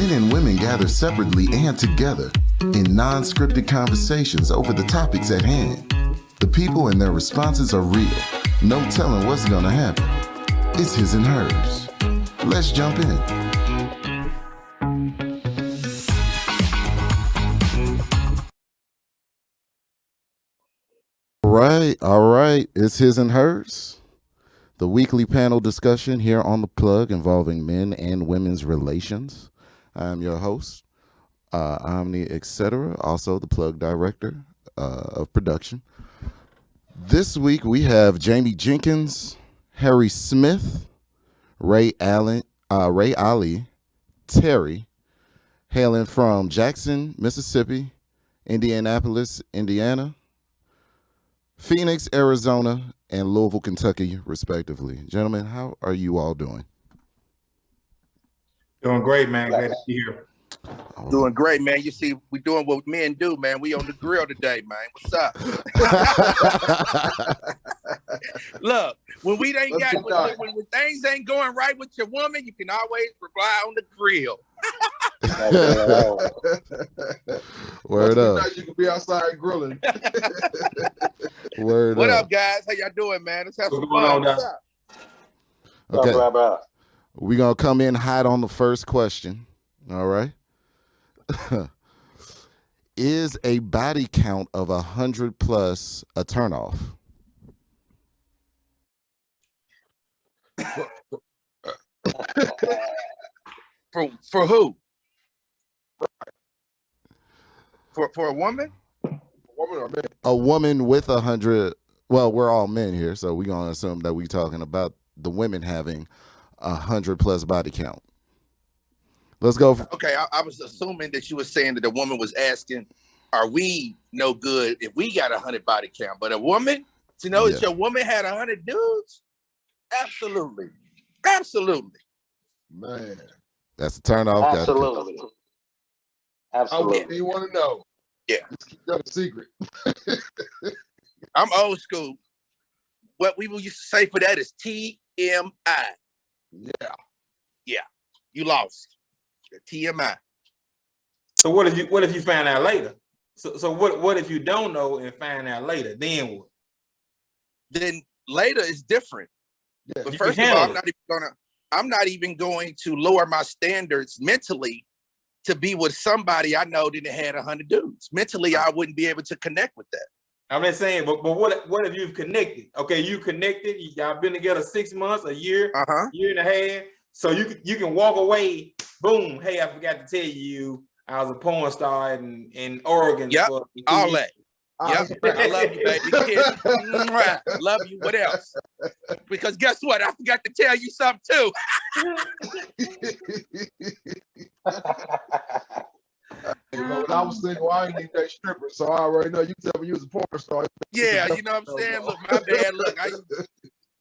Men and women gather separately and together in non-scripted conversations over the topics at hand. The people and their responses are real. No telling what's gonna happen. It's his and hers. Let's jump in. All right. It's his and hers. The weekly panel discussion here on The Plug involving men and women's relations. I'm your host, Omni, etc., also the Plug director of production. This week we have Jamie Jenkins, Harry Smith, Ray Ali, Terry, hailing from Jackson, Mississippi, Indianapolis, Indiana, Phoenix, Arizona, and Louisville, Kentucky, respectively. Gentlemen, how are you all doing? Doing great, man. Glad to be here. Doing great, man. You see, we doing what men do, man. We on the grill today, man. What's up? Look, when we ain't when things ain't going right with your woman, you can always rely on the grill. Word up. You can be outside grilling. Word what up. up, guys? How y'all doing, man? Let's have some What's going fun. on, What's up? Okay. We're going to come in hot on the first question. All right. Is a body count of 100 plus a turnoff? For who? For a woman? A woman with 100. Well, we're all men here, so we're going to assume that we're talking about the women having 100 plus body count. Let's go. Okay, I was assuming that you were saying that the woman was asking, are we no good if we got 100 body count? But a woman, to know that your woman had 100 dudes? Absolutely. Absolutely. Man. That's a turn off. Absolutely. Absolutely. You want to know? Yeah. Let's keep that a secret. I'm old school. What we used to say for that is TMI. Yeah. Yeah. You lost. TMI. So what if you find out later? So what if you don't know and find out later? Then what? Then later is different. Yeah. But first of all, I'm not even going to lower my standards mentally to be with somebody I know that had 100 dudes. Mentally, I wouldn't be able to connect with that. I'm not saying, but what if you've connected? Okay, you connected. Y'all been together 6 months, a year, year and a half. So you can walk away. Boom. Hey, I forgot to tell you, I was a porn star in Oregon. Yep. For all that. Yep. I love you, baby. Kid. Love you. What else? Because guess what? I forgot to tell you something too. When I was single, I ain't need that stripper, so I already know you tell me you was a porn star. Yeah, you know what I'm saying? Look, my bad.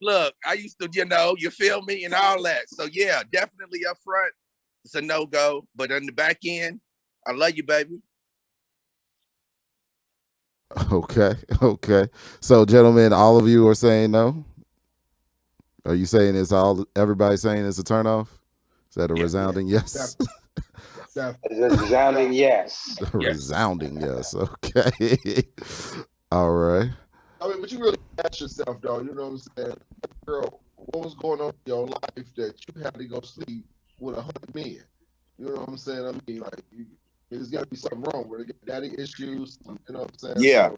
Look, I used to, you feel me, and all that. So yeah, definitely up front, it's a no-go. But on the back end, I love you, baby. Okay. So, gentlemen, all of you are saying no? Are you saying everybody saying it's a turnoff? Is that a resounding yes? Resounding yes. Resounding yes. Okay. All right. I mean, but you really ask yourself, though, you know what I'm saying? Girl, what was going on in your life that you had to go sleep with 100 men? You know what I'm saying? I mean, like, there's got to be something wrong with it. Daddy issues, you know what I'm saying? Yeah. So,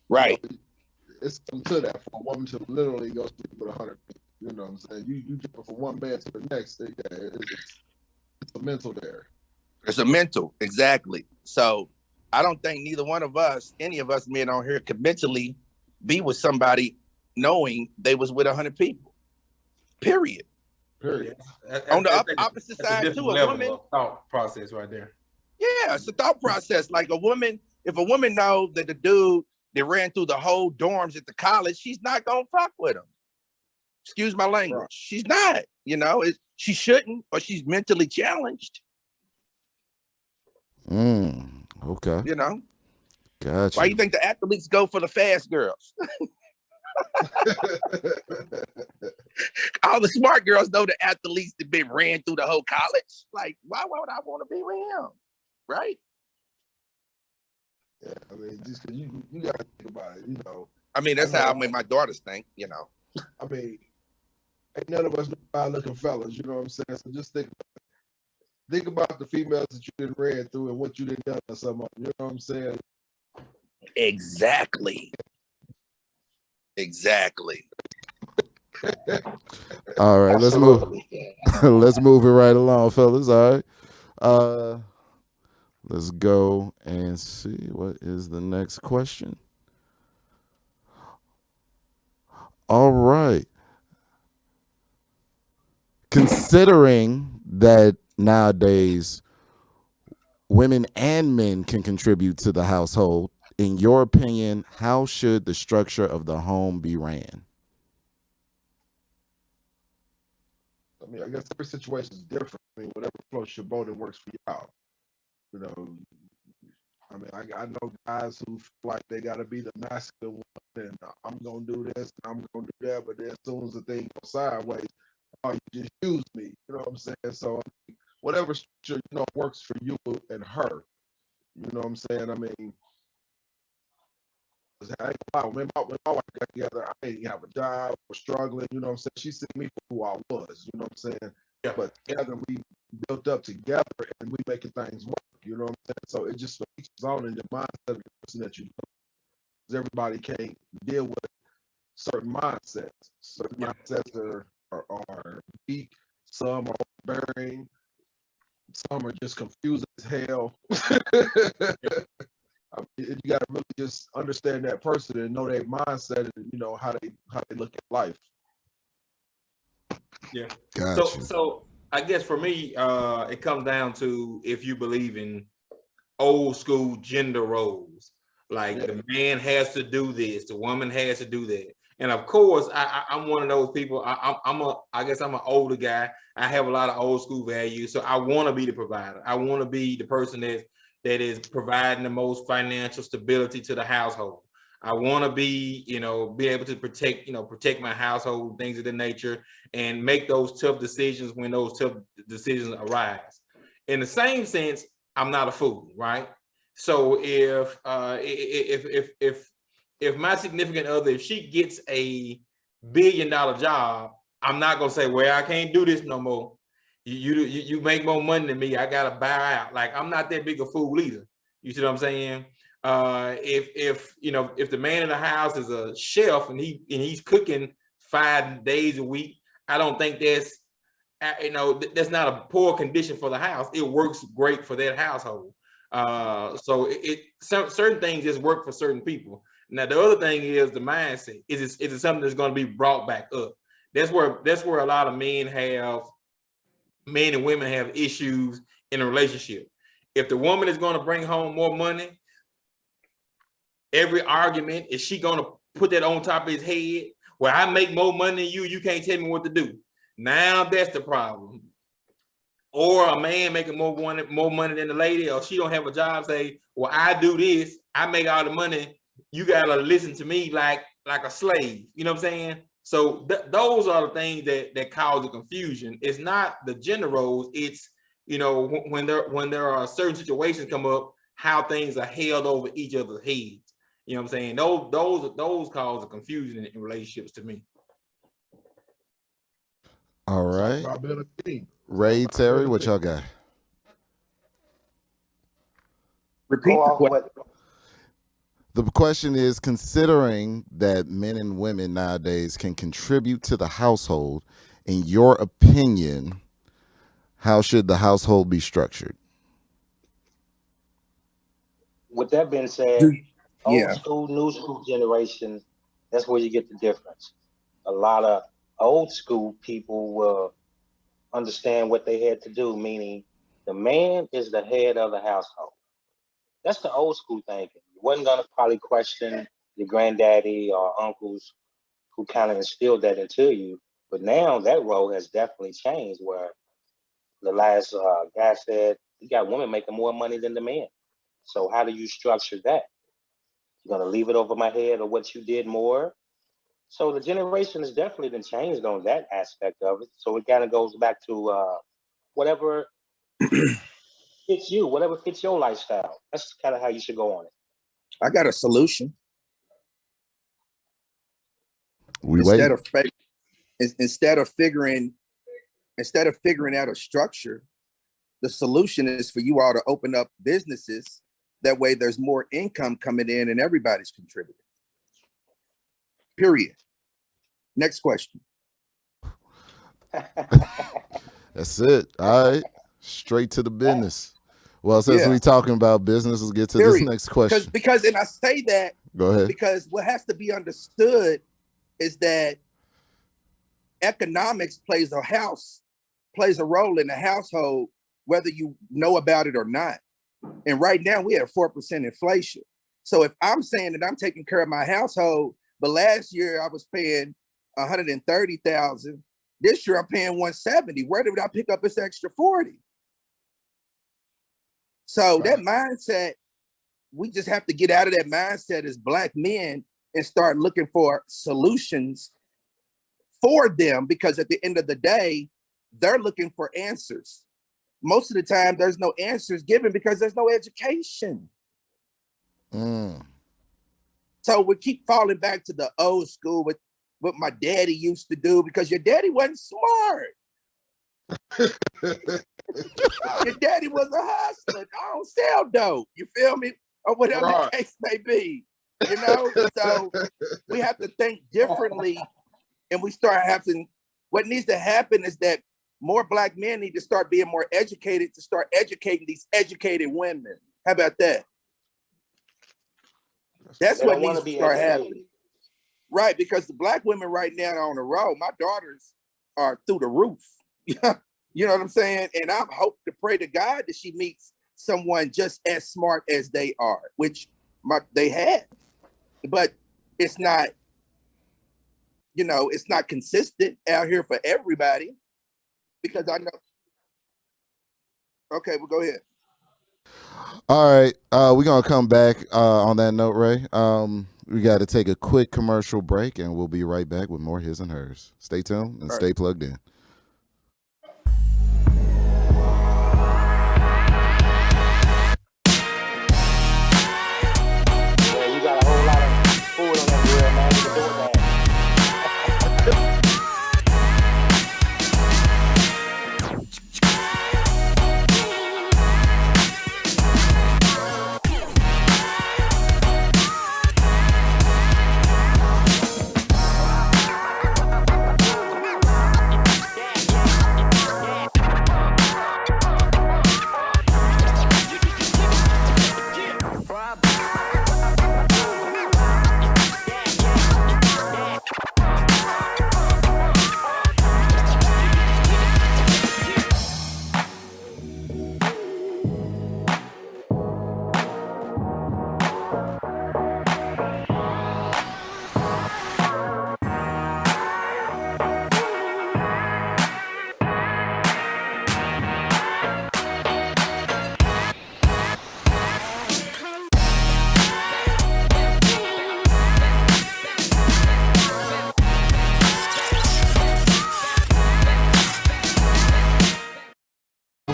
right. It's something to that for a woman to literally go sleep with 100 men. You know what I'm saying? You jump from one man to the next. It's a mental there. It's a mental, exactly. So I don't think neither one of us, any of us men on here, could mentally be with somebody knowing they was with 100 people. Period. On the opposite side too, a woman thought process right there. Yeah, it's a thought process. Like a woman, if a woman knows that the dude that ran through the whole dorms at the college, she's not gonna fuck with him. Excuse my language. Right. She's not. She shouldn't, or she's mentally challenged. Okay. Gotcha. Why you think the athletes go for the fast girls? All the smart girls know the athletes that been ran through the whole college. Like, why would I want to be with him? Right? Yeah, I mean, just because you got to think about it, you know. I mean, that's how I made my daughters think, you know. I mean, ain't none of us bad looking fellas, you know what I'm saying? So just think about the females that you didn't ran through and what you didn't done or something. You know what I'm saying? Exactly. All right, let's move. Let's move it right along, fellas. All right. Let's go and see what is the next question. All right. Considering that nowadays women and men can contribute to the household, in your opinion, how should the structure of the home be ran? I mean, I guess every situation is different. I mean, whatever floats your boat and works for y'all. You know, I mean, I know guys who feel like they got to be the masculine one, and I'm gonna do this, and I'm gonna do that, but then as soon as the thing goes sideways, oh, you just use me. You know what I'm saying? So, I mean, whatever structure works for you and her. You know what I'm saying? I mean, I ain't gonna lie, when my wife got together, I didn't have a job, was struggling. You know what I'm saying? She seen me for who I was. You know what I'm saying? Yeah. But together we built up together, and we making things work. You know what I'm saying? So it just for each his own in your mindset of the person that you know. Because everybody can't deal with certain mindsets. Certain mindsets are weak. Some are overbearing. Some are just confused as hell. I mean, you got to really just understand that person and know their mindset and you know how they look at life. Yeah. Gotcha. So I guess for me, it comes down to if you believe in old school gender roles, like the man has to do this, the woman has to do that. And of course, I'm one of those people. I guess I'm an older guy. I have a lot of old school values, so I want to be the provider. I want to be the person that is providing the most financial stability to the household. I want to be able to protect my household, things of the nature, and make those tough decisions when those tough decisions arise. In the same sense, I'm not a fool, right? So if my significant other, if she gets a $1 billion job, I'm not gonna say, well, I can't do this no more. You make more money than me, I gotta buy out. Like, I'm not that big a fool either. You see what I'm saying? If the man in the house is a chef and he's cooking 5 days a week, I don't think that's not a poor condition for the house. It works great for that household. So certain things just work for certain people. Now the other thing is the mindset. Is it something that's going to be brought back up? That's where a lot of men and women have issues in a relationship. If the woman is going to bring home more money, every argument, is she going to put that on top of his head? Well, I make more money than you. You can't tell me what to do. Now that's the problem. Or a man making more money than the lady, or she don't have a job, say, well, I do this, I make all the money, you gotta listen to me like a slave. You know what I'm saying? So those are the things that cause the confusion. It's not the gender roles, it's when there are certain situations come up, how things are held over each other's heads. You know what I'm saying? Those cause the confusion in relationships to me. All right. Ray, Terry, what y'all got? Repeat the question. The question is, considering that men and women nowadays can contribute to the household, in your opinion, how should the household be structured? With that being said, old school, new school generations, that's where you get the difference. A lot of old school people will understand what they had to do, meaning the man is the head of the household. That's the old school thinking. You wasn't gonna probably question your granddaddy or uncles who kind of instilled that into you. But now that role has definitely changed where the last guy said you got women making more money than the men. So how do you structure that? You're gonna leave it over my head or what you did more? So the generation has definitely been changed on that aspect of it. So it kind of goes back to whatever fits you, whatever fits your lifestyle. That's kind of how you should go on it. I got a solution. Instead of figuring out a structure, the solution is for you all to open up businesses. That way there's more income coming in and everybody's contributing. Period. Next question. That's it. All right. Straight to the business. Well, since we're talking about business, let's get to this next question. Because and I say that go ahead. Because what has to be understood is that economics plays a role in the household, whether you know about it or not. And right now we have 4% inflation. So if I'm saying that I'm taking care of my household, but last year I was paying $130,000, this year I'm paying $170,000. Where did I pick up this extra $40,000? So that mindset, we just have to get out of that mindset as Black men and start looking for solutions for them, because at the end of the day, they're looking for answers. Most of the time, there's no answers given because there's no education. So we keep falling back to the old school with what my daddy used to do, because your daddy wasn't smart. Your daddy was a hustler. I don't sell dope. You feel me? Or whatever the case may be. You know? So we have to think differently, and we start having, what needs to happen is that more Black men need to start being more educated, to start educating these educated women. How about that? That's what needs to start happening. Right, because the Black women right now are on the road. My daughters are through the roof. You know what I'm saying? And I hope to pray to God that she meets someone just as smart as they are, which they have. But it's not, it's not consistent out here for everybody. Because I know. Okay, well, go ahead. All right, we're gonna come back on that note, Ray. We got to take a quick commercial break, and we'll be right back with more His and Hers. Stay tuned and stay plugged in. Yeah, you got a whole lot of food on that grill, man. You can do it, man.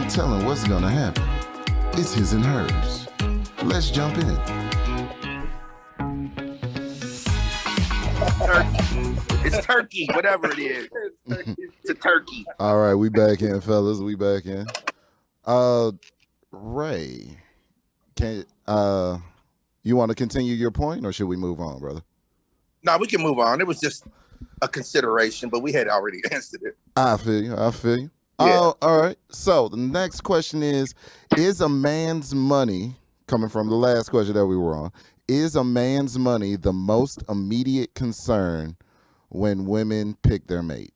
Telling what's gonna happen. It's His and Hers. Let's jump in. It's turkey, whatever it is. It's a turkey. All right, we back in, fellas. We back in. Ray, can you want to continue your point, or should we move on, brother? No, we can move on. It was just a consideration, but we had already answered it. I feel you. Yeah. Oh, all right. So the next question is a man's money, coming from the last question that we were on, is a man's money the most immediate concern when women pick their mate?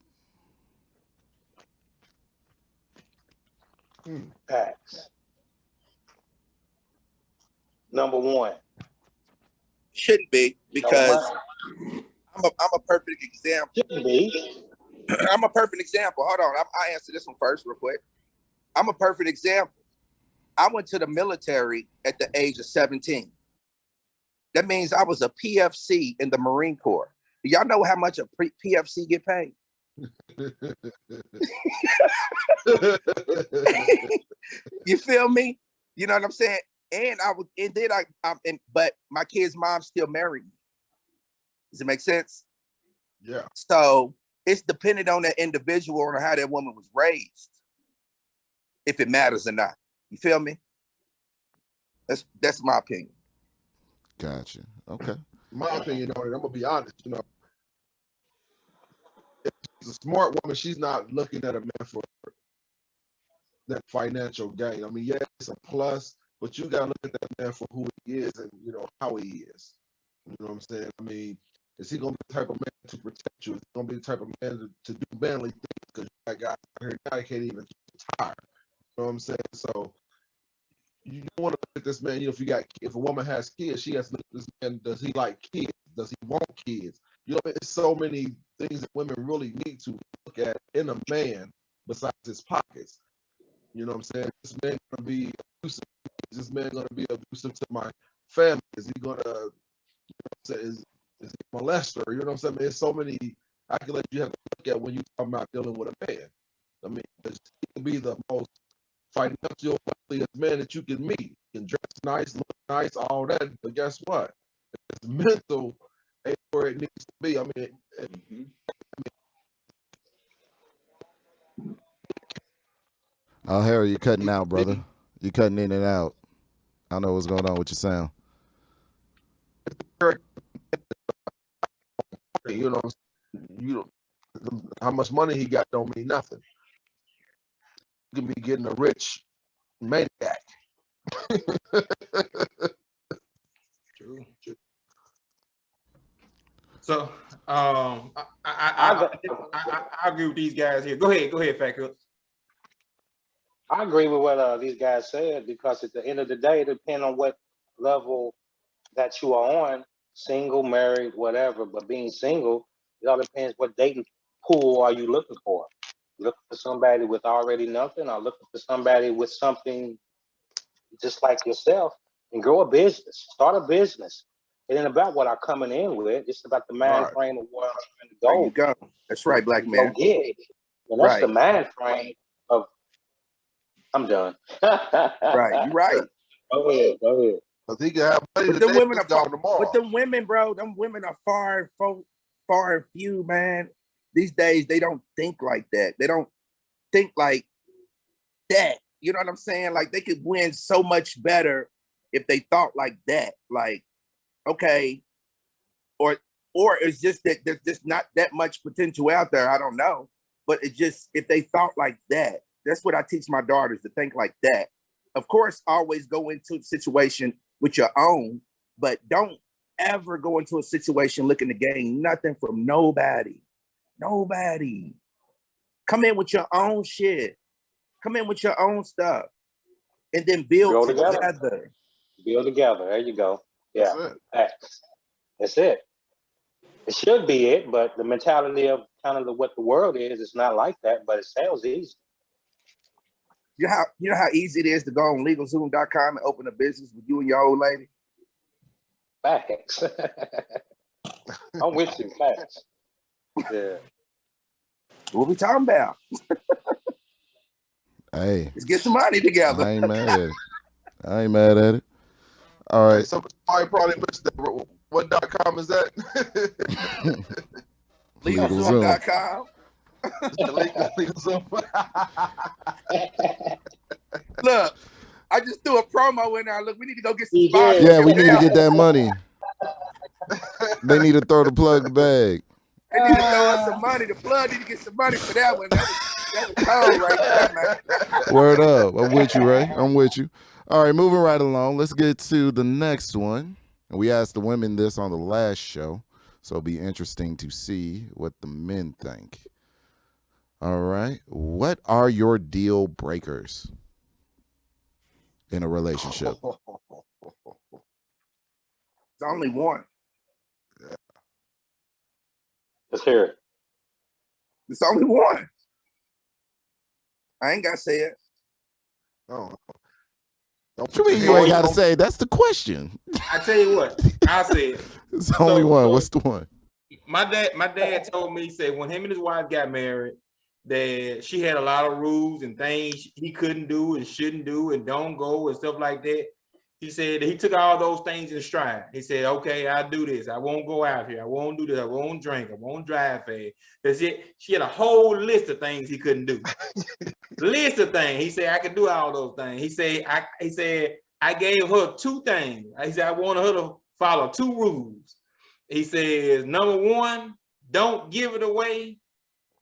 Facts. Number one. Shouldn't be, because I'm a perfect example. Shouldn't be. I'm a perfect example. Hold on. I'll answer this one first real quick. I'm a perfect example. I went to the military at the age of 17. That means I was a PFC in the Marine Corps. Do y'all know how much a PFC get paid? You feel me? You know what I'm saying? And but my kid's mom still married me. Does it make sense? Yeah. So it's dependent on that individual or how that woman was raised, if it matters or not. You feel me? That's my opinion. Gotcha. Okay. My opinion on it, I'm gonna be honest. You know, if she's a smart woman, she's not looking at a man for that financial gain. I mean, yeah, it's a plus, but you gotta look at that man for who he is and how he is. You know what I'm saying? I mean, is he gonna be the type of man to protect you? Is he gonna be the type of man to do manly things? Because that guy out here now can't even retire. You know what I'm saying? So you want to look at this man. If a woman has kids, she has to look at this man. Does he like kids? Does he want kids? It's so many things that women really need to look at in a man besides his pockets. You know what I'm saying? This man gonna be abusive. Is this man gonna be abusive to my family? Is he gonna is he a molester? You know what I'm saying? There's so many accolades you have to look at when you talk about dealing with a man. I mean, he can be the most financial wealthiest man that you can meet. He can dress nice, look nice, all that. But guess what? His mental ain't where it needs to be. I mean, Oh, Harry, you cutting out, brother. You cutting in and out. I don't know what's going on with your sound. How much money he got don't mean nothing. You can be getting a rich maniac. True. So I agree with these guys here. Go ahead, Fat Cook. I agree with what these guys said, because at the end of the day, it depends on what level that you are on, single, married, whatever. But being single, it all depends what dating pool are you looking for. Looking for somebody with already nothing, or looking for somebody with something just like yourself, and grow a business, start a business. It ain't about what I'm coming in with. It's about the mind frame of where I'm trying to go. There you go. That's right, black man. Go get it. And that's the mind frame of. I'm done. Right, you're right. Go ahead. But he can have money but them women are tomorrow. But them women, bro, them women are far and few, man. These days, they don't think like that. They don't think like that. You know what I'm saying? Like, they could win so much better if they thought like that. Like, okay, or it's just that there's just not that much potential out there. I don't know. But it just, if they thought like that, that's what I teach my daughters, to think like that. Of course, always go into a situation with your own, but don't ever go into a situation looking to gain nothing from nobody. Nobody. Come in with your own shit. Come in with your own stuff. And then build together. Build together. There you go. Yeah. That's it. It should be it, but the mentality of kind of what the world is, it's not like that, but it sounds easy. You know how easy it is to go on LegalZoom.com and open a business with you and your old lady? Facts. I'm with you. Facts. Yeah. What we talking about? Hey. Let's get some money together. I ain't mad at it. All right. So I probably missed that. What.com is that? LegalZoom.com. Look, I just threw a promo in there. Look, we need to go get some sponsors. Yeah, we need to get that money. They need to throw the plug bag. They need to throw us some money. The plug need to get some money for that one. That was cold right there, man. Word up. I'm with you, Ray. I'm with you. All right, moving right along. Let's get to the next one. We asked the women this on the last show, so it'll be interesting to see what the men think. All right. What are your deal breakers in a relationship? It's only one. Let's hear it. It's only one. I ain't got to say it. Oh. What you mean you ain't got to say? That's the question. I tell you what. I'll say it. It's only one. What's the one? My dad told me, he said when him and his wife got married, that she had a lot of rules and things he couldn't do and shouldn't do and don't go and stuff like that. He said he took all those things in stride. He said, okay, I'll do this. I won't go out here. I won't do this. I won't drink. I won't drive fast. Because she had a whole list of things he couldn't do. List of things. He said, I could do all those things. He said, I gave her 2 things. He said, I wanted her to follow 2 rules. He says, number 1, don't give it away.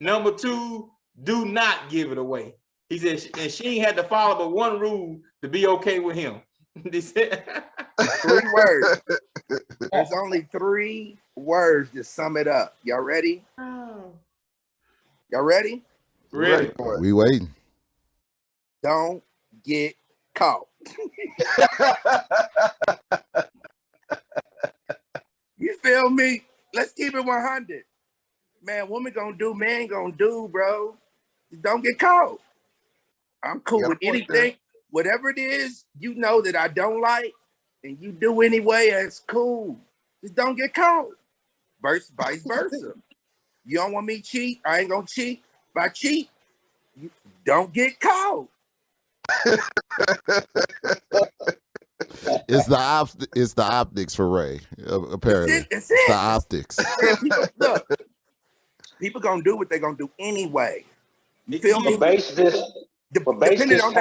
Number 2, do not give it away. He said, and she ain't had to follow but 1 rule to be okay with him. 3 words. There's only 3 words to sum it up. Y'all ready? Y'all ready? Ready. We waiting. Don't get caught. You feel me? Let's keep it 100. Man, woman gonna do, man gonna do, bro. Don't get caught. I'm cool with anything. Whatever it is, you know that I don't like, and you do anyway, that's cool. Just don't get caught. Vice versa. You don't want me to cheat, I ain't gonna cheat. If I cheat, you don't get caught. It's the optics for Ray. Apparently, it's the optics. Look, people gonna do what they're gonna do anyway. You feel me? Depending on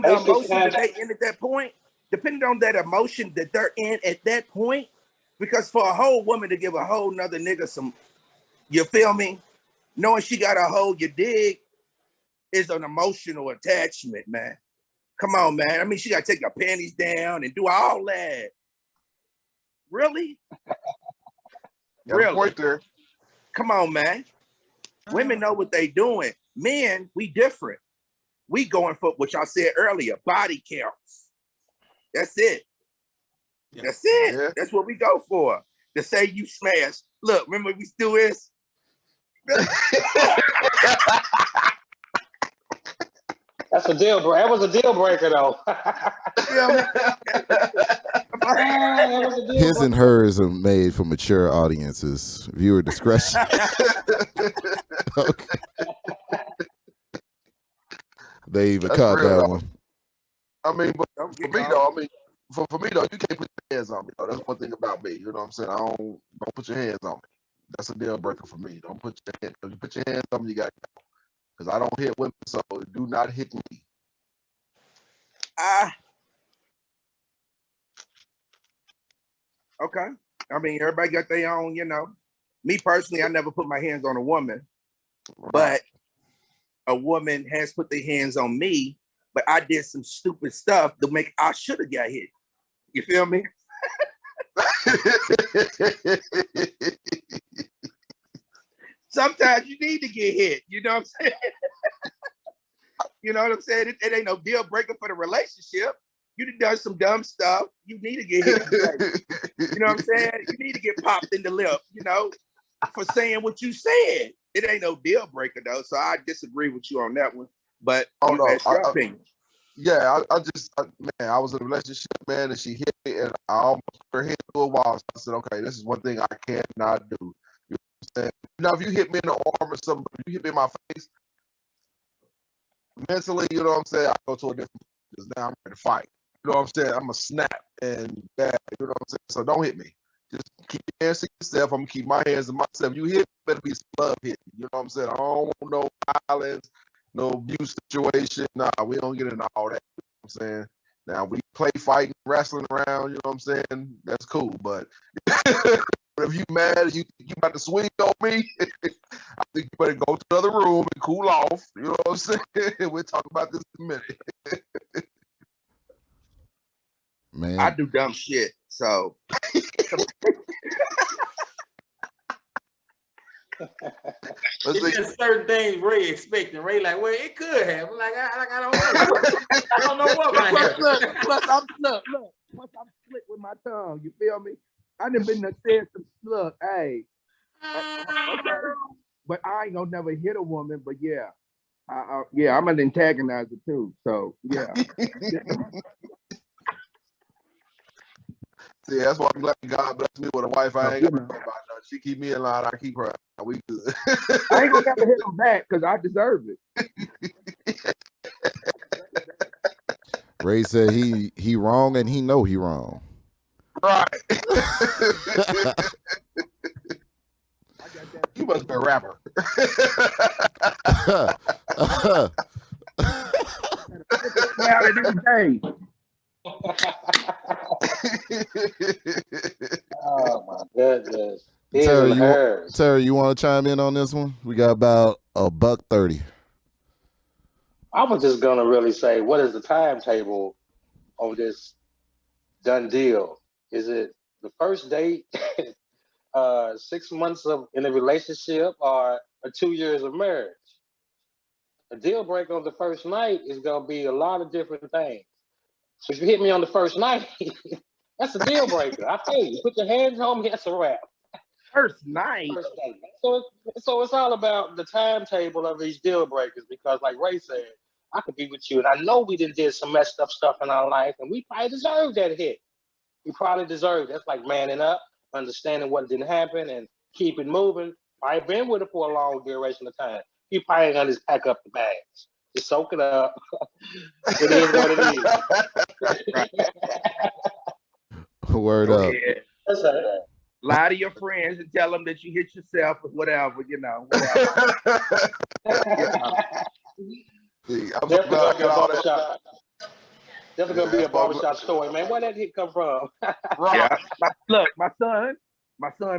the emotion that they in at that point, depending on that emotion that they're in at that point, because for a whole woman to give a whole nother nigga some, you feel me? Knowing she got a hold your dig is an emotional attachment, man. Come on, man. I mean, she got to take her panties down and do all that. Really? Really? Come on, man. Women know what they doing. Men, we different. We going for what y'all said earlier, body counts. That's it. Yeah. That's it. Yeah. That's what we go for. To say you smash. Look, remember we still is? That's a deal breaker. That was a deal breaker, though. His and hers are made for mature audiences. Viewer discretion. Okay. They even caught that one. I mean, but for me though, for me though, you can't put your hands on me. Though. That's one thing about me. You know what I'm saying? Don't put your hands on me. That's a deal breaker for me. Don't put your hands. If you put your hands on me, you got to go. Because I don't hit women, so do not hit me. Okay. I mean, everybody got their own, you know. Me personally, I never put my hands on a woman, but a woman has put their hands on me, but I did some stupid stuff to make I should have got hit. You feel me? Sometimes you need to get hit. You know what I'm saying? You know what I'm saying? It ain't no deal breaker for the relationship. You done some dumb stuff. You need to get hit. You know what I'm saying? You need to get popped in the lip, you know, for saying what you said. It ain't no deal breaker though. So I disagree with you on that one. But that's your opinion. Yeah, I was in a relationship, man, and she hit me, and I almost put her head to a wall. So I said, okay, this is one thing I cannot do. You know what I'm saying? Now, if you hit me in the arm or something, if you hit me in my face, mentally, you know what I'm saying, I go to a different place because now I'm ready to fight. You know what I'm saying? I'm a snap and bad. You know what I'm saying? So don't hit me. Just keep your hands to yourself. I'm gonna keep my hands to myself. You hit me, better be some love hitting. You know what I'm saying? I don't want no violence, no abuse situation. Nah, we don't get into all that. You know what I'm saying? Now we play fighting, wrestling around, you know what I'm saying? That's cool. But if you mad and you about to swing on me, I think you better go to the other room and cool off. You know what I'm saying? We'll talk about this in a minute. Man, I do dumb shit, so it's just certain things Ray expecting. Ray like, well, it could happen. Like I don't know. I don't know what might happen. Plus I'm slick with my tongue. You feel me? I done been there said some look, hey. Okay. But I ain't gonna never hit a woman. But yeah, I'm an antagonizer too. So yeah. Yeah, that's why I'm glad God blessed me with a wife. I ain't got to worry about nothing. She keep me in line. I keep her. We good. I ain't gonna never hit him back because I deserve it. Ray said he wrong and he know he wrong. Right. You must be a rapper. Oh my goodness. Terry, you want to chime in on this one? We got about $1.30. I was just gonna really say, what is the timetable on this done deal? Is it the first date, 6 months in a relationship, or 2 years of marriage? A deal breaker on the first night is gonna be a lot of different things. So if you hit me on the first night, that's a deal breaker. I tell you, put your hands on me, that's a wrap. First night. So it's all about the timetable of these deal breakers, because like Ray said, I could be with you, and I know we did some messed up stuff in our life, and we probably deserve that hit. We probably deserve it. That's like manning up, understanding what didn't happen, and keep it moving. I've been with it for a long duration of time. You probably ain't gonna just pack up the bags. Just soak it up. It is what it is. Word up. Yeah. Lie to your friends and tell them that you hit yourself or whatever, you know. Definitely gonna be a barbershop. Definitely gonna be a barbershop story, man. Where that hit come from? Yeah. Look, my son,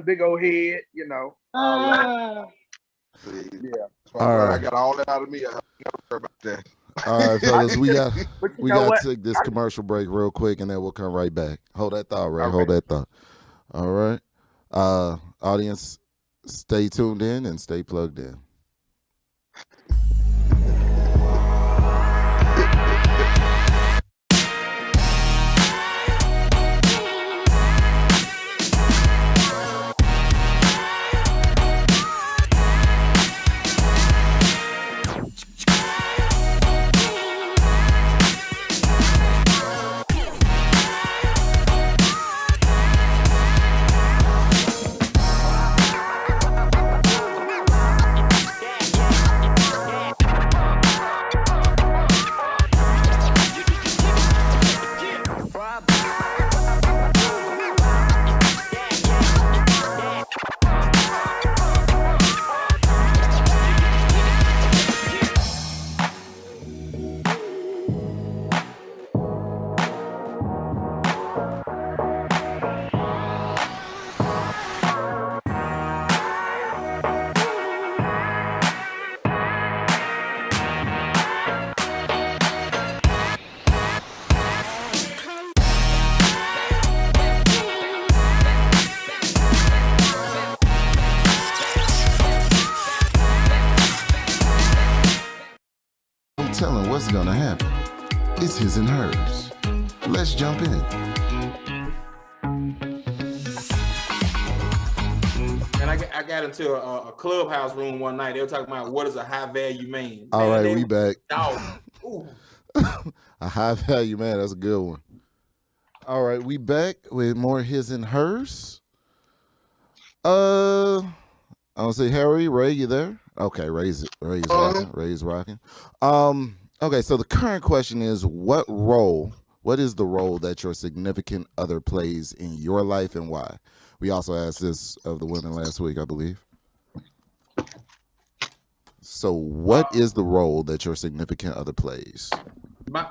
big old head, you know. Yeah. All right. I got all that out of me. I got to worry about that. All right, fellas, we got to take this commercial break real quick, and then we'll come right back. Hold that thought, Ray. Hold that thought. All right. Audience, stay tuned in and stay plugged in. Telling what's gonna happen. It's his and hers. Let's jump in. And I got into a clubhouse room one night. They were talking about what is a high value man. All man, right, we back. A high value man. That's a good one. All right, we back with more his and hers. I want to say Harry, Ray, you there? Okay, Ray's rocking. Ray's rocking. Okay, so the current question is, what is the role that your significant other plays in your life and why? We also asked this of the women last week, I believe. So what is the role that your significant other plays? My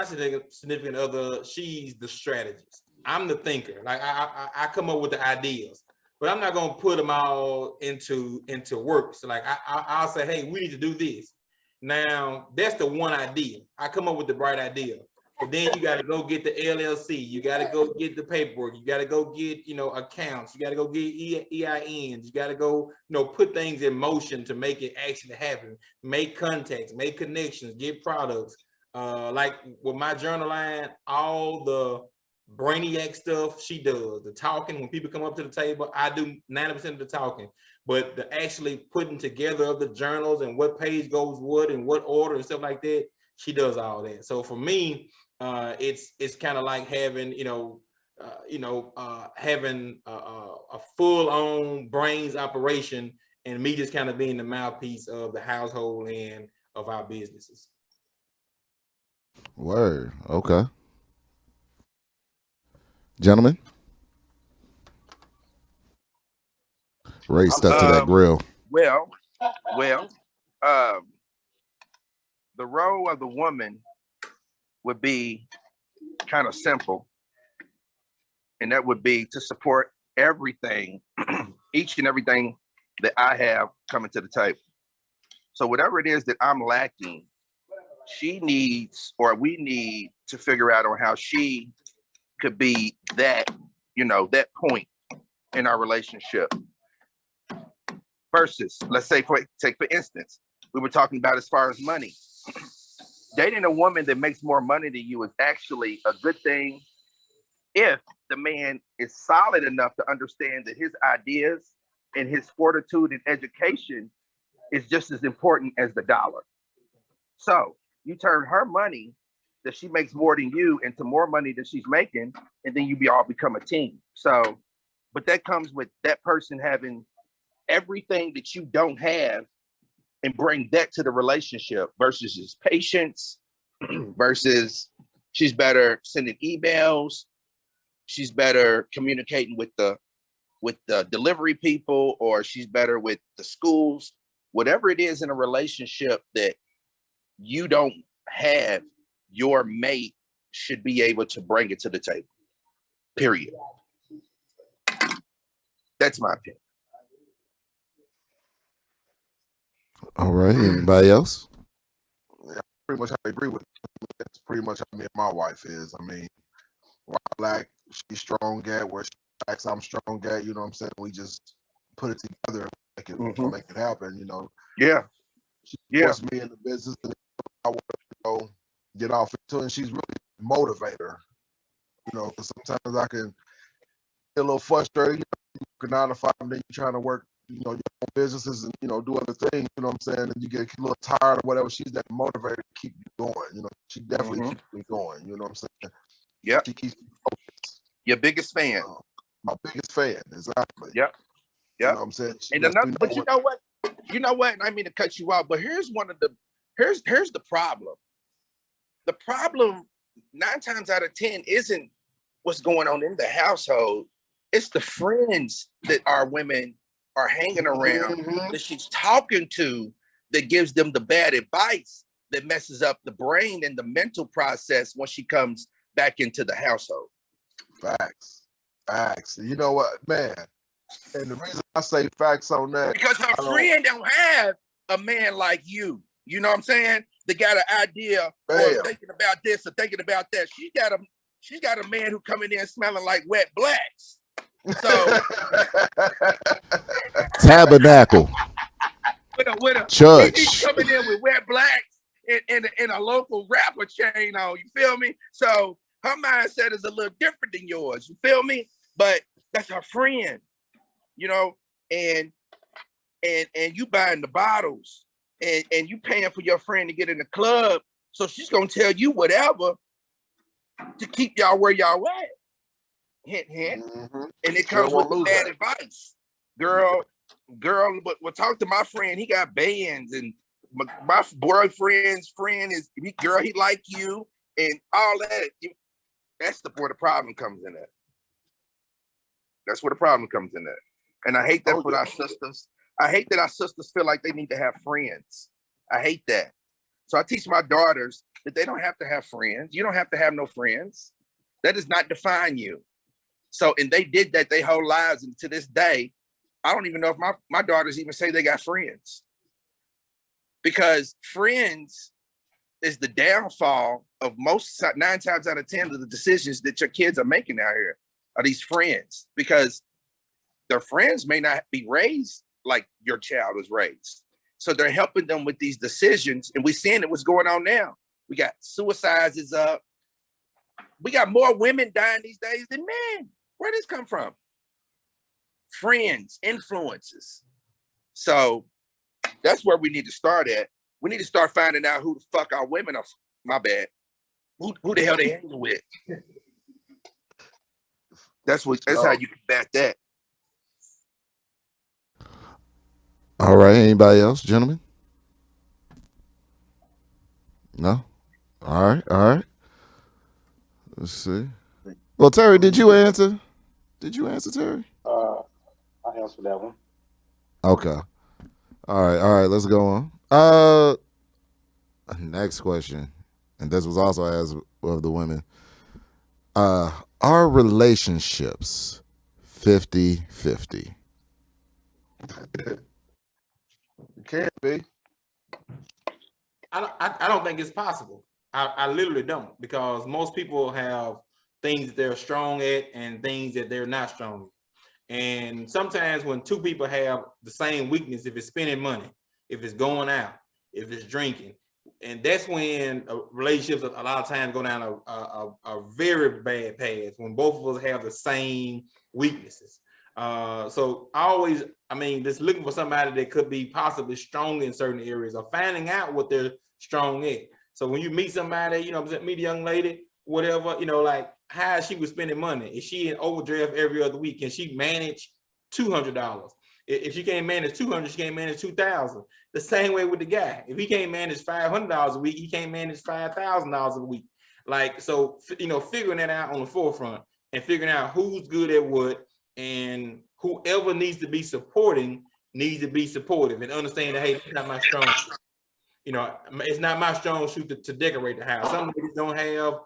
significant other, she's the strategist. I'm the thinker. Like I come up with the ideas, but I'm not gonna put them all into work. So like I'll say, hey, we need to do this. Now that's the one idea. I come up with the bright idea, but then you got to go get the LLC. You got to go get the paperwork. You got to go get accounts. You got to go get EINs. You got to go put things in motion to make it actually happen. Make contacts, make connections, get products. Like with my journal line, all the brainiac stuff she does. The talking, when people come up to the table, I do 90% of the talking. But the actually putting together of the journals and what page goes what and what order and stuff like that, she does all that. So for me, it's kind of like having having a full-on brains operation, and me just kind of being the mouthpiece of the household and of our businesses. Word. Okay. Gentlemen? Ray stuck to that grill. Well, the role of the woman would be kind of simple, and that would be to support everything, each and everything that I have coming to the table. So whatever it is that I'm lacking, she needs, or we need to figure out on how she could be that, that point in our relationship. Versus, let's say, for instance, we were talking about as far as money. Dating a woman that makes more money than you is actually a good thing if the man is solid enough to understand that his ideas and his fortitude and education is just as important as the dollar. So you turn her money that she makes more than you into more money that she's making, and then you all become a team. So, but that comes with that person having everything that you don't have and bring that to the relationship versus his patience, versus she's better sending emails, she's better communicating with the delivery people, or she's better with the schools. Whatever it is in a relationship that you don't have, your mate should be able to bring it to the table. Period. That's my opinion. All right. Anybody else? Yeah, pretty much I agree with you. That's pretty much how me and my wife is. I mean, what I lack, she's strong at. Where she lacks, I'm strong at. You know what I'm saying? We just put it together and make it happen. Yeah. She puts me in the business, and I want to get off into it. And she's really a motivator. Because sometimes I can get a little frustrated. You can 9 to 5, and then you're trying to work, your own businesses and, do other things, you know what I'm saying? And you get a little tired or whatever. She's that motivator to keep you going. She definitely keeps me going. You know what I'm saying? Yeah. She keeps me focused. Your biggest fan. My biggest fan, exactly. Yep. You know what I'm saying? And another, but you know what? And I mean to cut you off, but here's the problem. The problem 9 times out of 10 isn't what's going on in the household. It's the friends that our women are hanging around, that she's talking to, that gives them the bad advice, that messes up the brain and the mental process when she comes back into the household. Facts. You know what, man? And the reason I say facts on that, because her friend don't have a man like you. You know what I'm saying? They got an idea or thinking about this or thinking about that. She's got a man who coming in smelling like wet blacks. So Tabernacle. with a church. He's coming in with wet blacks in a local rapper chain on. You feel me? So her mindset is a little different than yours. You feel me? But that's her friend. And you buying the bottles and you paying for your friend to get in the club. So she's gonna tell you whatever to keep y'all where y'all at. Hint, hint. And it comes with the bad advice. Girl, but talk to my friend. He got bands, and my boyfriend's friend he like you, and all that. That's where the problem comes in at. That's where the problem comes in at. And I hate that for our sisters. I hate that our sisters feel like they need to have friends. I hate that. So I teach my daughters that they don't have to have friends. You don't have to have no friends. That does not define you. So, and they did that their whole lives. And to this day, I don't even know if my daughters even say they got friends. Because friends is the downfall of 9 times out of 10 of the decisions that your kids are making out here are these friends. Because their friends may not be raised like your child was raised. So they're helping them with these decisions. And we're seeing what's going on now. We got suicides is up. We got more women dying these days than men. Where did this come from? Friends, influences. So that's where we need to start at. We need to start finding out who the fuck our women are. My bad. Who the hell they hanging with? That's how you combat that. All right. Anybody else, gentlemen? No? All right. Let's see. Well, Terry, did you answer? Did you answer, Terry? I answered that one. Okay. All right. Let's go on. Next question, and this was also asked of the women. Are relationships 50-50? It can be. I don't think it's possible. I literally don't, because most people have things that they're strong at and things that they're not strong at. And sometimes when two people have the same weakness, if it's spending money, if it's going out, if it's drinking, and that's when relationships a lot of times go down a very bad path, when both of us have the same weaknesses. So just looking for somebody that could be possibly strong in certain areas, or finding out what they're strong at. So when you meet somebody, meet a young lady, whatever, like how she was spending money. Is she in overdraft every other week? Can she manage $200? If she can't manage 200, she can't manage 2,000. The same way with the guy. If he can't manage $500 a week, he can't manage $5,000 a week. Like, so, figuring that out on the forefront and figuring out who's good at what, and whoever needs to be supporting needs to be supportive, and understand that, hey, it's not my strong suit. It's not my strong suit to decorate the house. Some ladies don't have,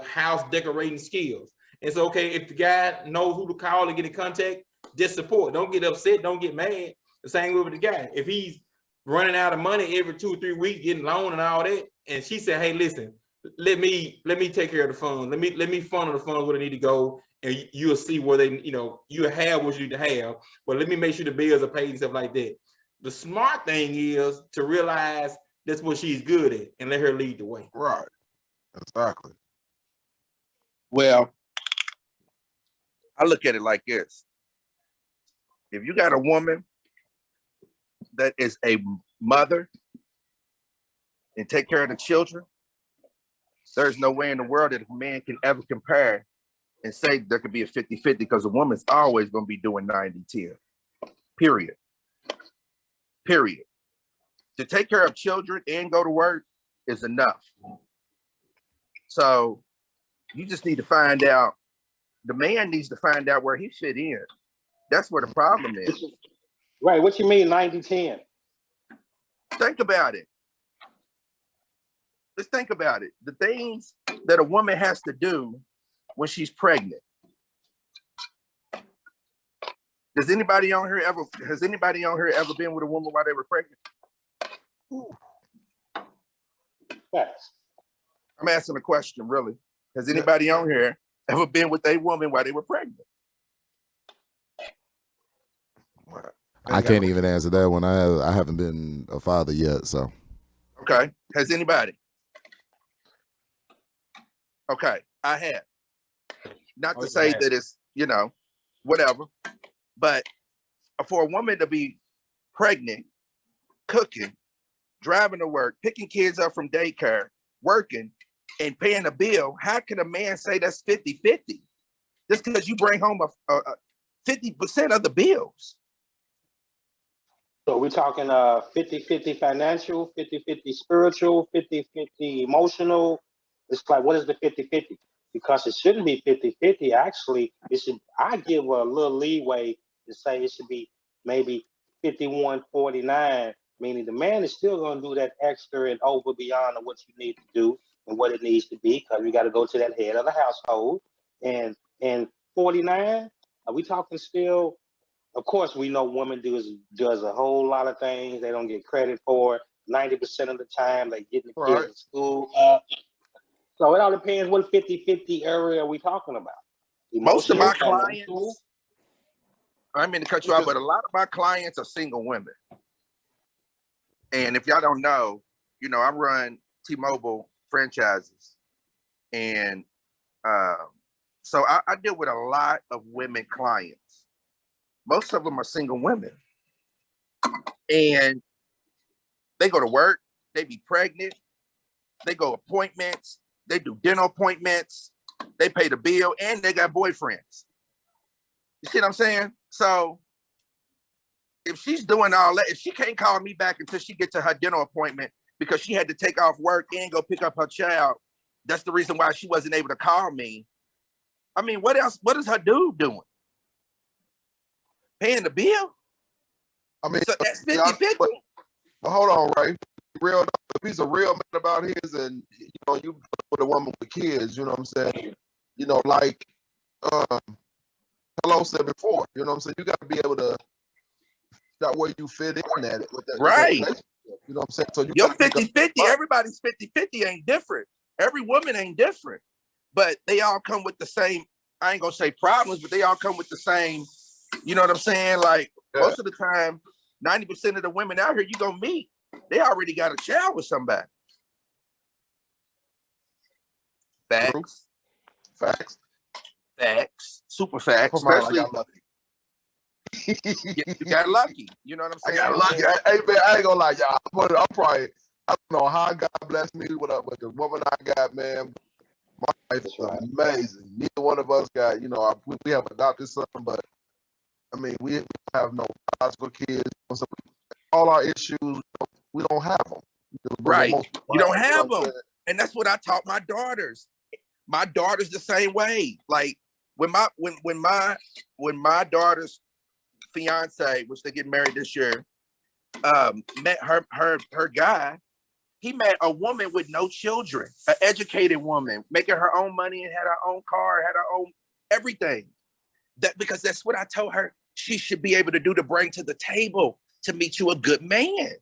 house decorating skills. It's okay if the guy knows who to call to get in contact, just support. Don't get upset. Don't get mad. The same way with the guy. If he's running out of money every 2 or 3 weeks, getting loan and all that, and she said, hey, listen, let me take care of the funds. Let me funnel the funds where they need to go, and you'll see where they, you'll have what you need to have. But let me make sure the bills are paid and stuff like that. The smart thing is to realize that's what she's good at and let her lead the way. Right. Exactly. Well, I look at it like this. If you got a woman that is a mother and take care of the children, there's no way in the world that a man can ever compare and say there could be a 50-50, because a woman's always going to be doing 90-10. Period. To take care of children and go to work is enough. So you just need to find out, the man needs to find out where he fit in. That's where the problem is. Right. What you mean 90-10? Think about it. Let's think about it. The things that a woman has to do when she's pregnant. Has anybody on here ever been with a woman while they were pregnant? Yes. I'm asking a question, really. Has anybody on here ever been with a woman while they were pregnant? I can't even answer that one. I haven't been a father yet, so. Okay. Has anybody? Okay, I have. Not to say that it's, whatever, but for a woman to be pregnant, cooking, driving to work, picking kids up from daycare, working, and paying a bill, how can a man say that's 50-50? Just because you bring home a 50% of the bills. So we're talking 50-50 financial, 50-50 spiritual, 50-50 emotional. It's like, what is the 50-50? Because it shouldn't be 50-50. Actually, I give a little leeway to say it should be maybe 51-49, meaning the man is still going to do that extra and over beyond of what you need to do and what it needs to be, because we got to go to that head of the household. And 49, are we talking still? Of course, we know women does a whole lot of things they don't get credit for. 90% of the time, they get the kids in school. So it all depends what 50-50 area are we talking about. Most of my clients, I mean to cut you off, but a lot of my clients are single women. And if y'all don't know, I run T-Mobile franchises. And so I deal with a lot of women clients. Most of them are single women. And they go to work, they be pregnant, they go appointments, they do dental appointments, they pay the bill, and they got boyfriends. You see what I'm saying? So if she's doing all that, if she can't call me back until she gets to her dinner appointment because she had to take off work and go pick up her child, that's the reason why she wasn't able to call me. I mean, what else? What is her dude doing? Paying the bill? I mean, so that's 50-50. But hold on, Ray. Real, if he's a real man about his, and you know, you with a woman with kids, you know what I'm saying? You know, like Hello said before, you know what I'm saying? You got to be able to that way you fit in at it with that, right? With that, you know what I'm saying? So you're 50-50. Everybody's 50-50 ain't different. Every woman ain't different, but they all come with the same. I ain't gonna say problems, but they all come with the same. You know what I'm saying? Like most of the time, 90% of the women out here you gonna meet, they already got a child with somebody. Facts. Facts. Facts. Super facts. Especially, you got lucky. You know what I'm saying? I got lucky. Hey man, I ain't gonna lie, y'all. I'm probably, I don't know how God blessed me with the woman I got, man. My life is amazing. Neither one of us got, you know, we have adopted son, but I mean, we have no biological kids. So all our issues, we don't have them. Right. You don't have them. And that's what I taught my daughters. My daughter's the same way. Like when my daughter's fiance, which they get married this year, met her guy, he met a woman with no children, an educated woman, making her own money and had her own car, had her own everything. Because that's what I told her she should be able to do to bring to the table to meet you a good man.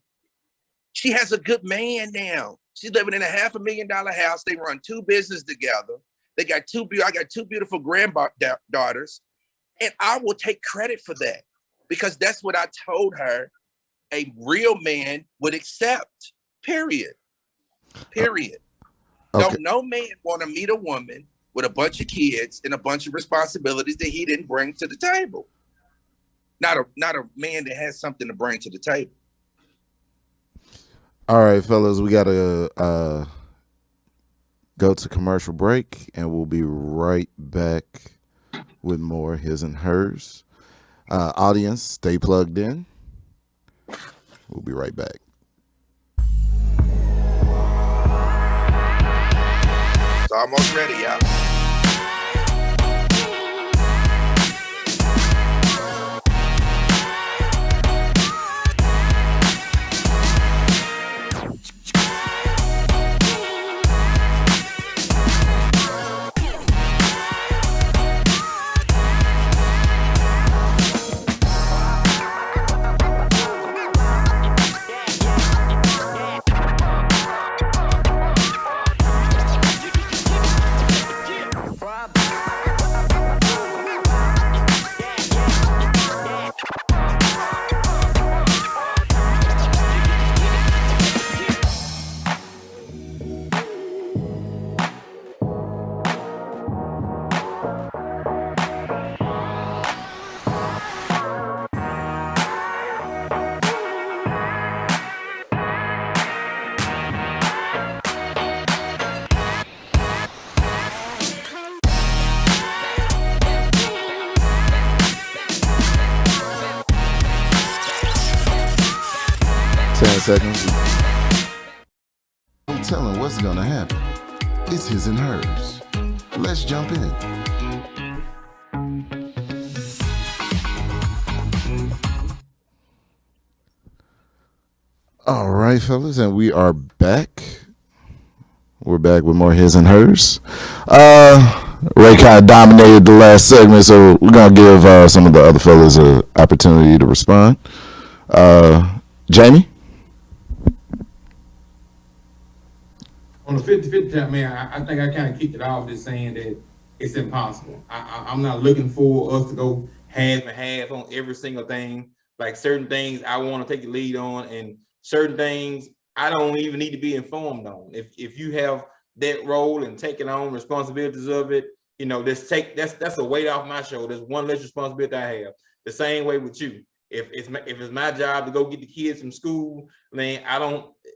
She has a good man now. She's living in a $500,000 house. They run 2 businesses together. I got two beautiful granddaughters, and I will take credit for that because that's what I told her a real man would accept. Period. Okay. Don't no man want to meet a woman with a bunch of kids and a bunch of responsibilities that he didn't bring to the table. Not a man that has something to bring to the table. All right, fellas, we gotta go to commercial break, and we'll be right back with more his and hers. Audience, stay plugged in. We'll be right back. It's almost ready, y'all. Seconds. I'm telling what's gonna happen. It's his and hers. Let's jump in. All right, fellas, and we are back. We're back with more his and hers. Ray kind of dominated the last segment, so we're gonna give some of the other fellas an opportunity to respond. Jamie? On the 50-50 time, man, I think I kind of kicked it off just saying that it's impossible. I'm not looking for us to go half and half on every single thing. Like certain things I want to take the lead on, and certain things I don't even need to be informed on. If you have that role and taking on responsibilities of it, you know, that's a weight off my shoulders. One less responsibility I have. The same way with you. If it's my job to go get the kids from school, then